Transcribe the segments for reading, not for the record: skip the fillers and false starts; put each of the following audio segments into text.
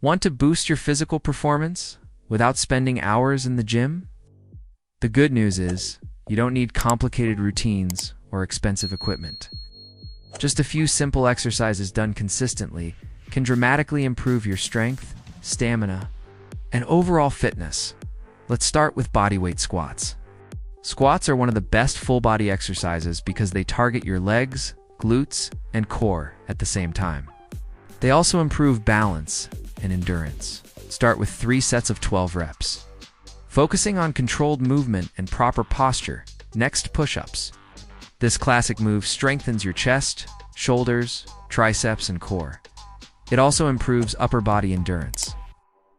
Want to boost your physical performance without spending hours in the gym? The good news is, you don't need complicated routines or expensive equipment. Just a few simple exercises done consistently can dramatically improve your strength, stamina, and overall fitness. Let's start with bodyweight squats. Squats are one of the best full-body exercises because they target your legs, glutes, and core at the same time. They also improve balance and endurance. Start with 3 sets of 12 reps. Focusing on controlled movement and proper posture. Next, push-ups. This classic move strengthens your chest, shoulders, triceps, and core. It also improves upper body endurance.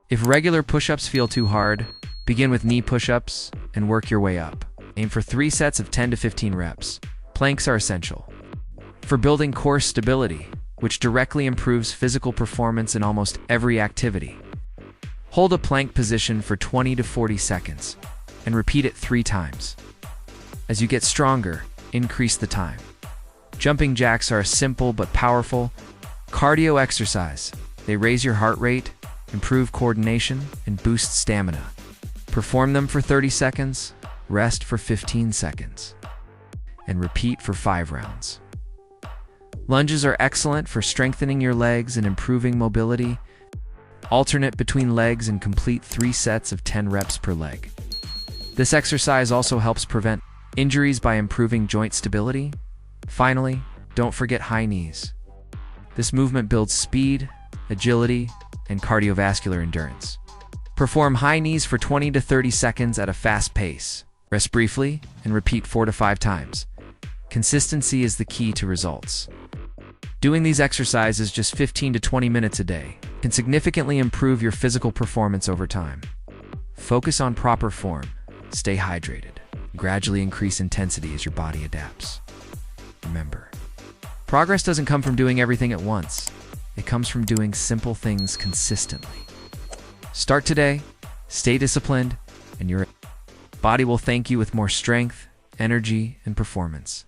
If regular push-ups feel too hard, begin with knee push-ups and work your way up. Aim for 3 sets of 10 to 15 reps. Planks are essential for building core stability, which directly improves physical performance in almost every activity. Hold a plank position for 20 to 40 seconds and repeat it 3 times. As you get stronger, increase the time. Jumping jacks are a simple but powerful cardio exercise. They raise your heart rate, improve coordination, and boost stamina. Perform them for 30 seconds, rest for 15 seconds, and repeat for 5 rounds. Lunges are excellent for strengthening your legs and improving mobility. Alternate between legs and complete 3 sets of 10 reps per leg. This exercise also helps prevent injuries by improving joint stability. Finally, don't forget high knees. This movement builds speed, agility, and cardiovascular endurance. Perform high knees for 20 to 30 seconds at a fast pace. Rest briefly and repeat 4 to 5 times. Consistency is the key to results. Doing these exercises just 15 to 20 minutes a day can significantly improve your physical performance over time. Focus on proper form, stay hydrated, and gradually increase intensity as your body adapts. Remember, progress doesn't come from doing everything at once. It comes from doing simple things consistently. Start today, stay disciplined, and your body will thank you with more strength, energy, and performance.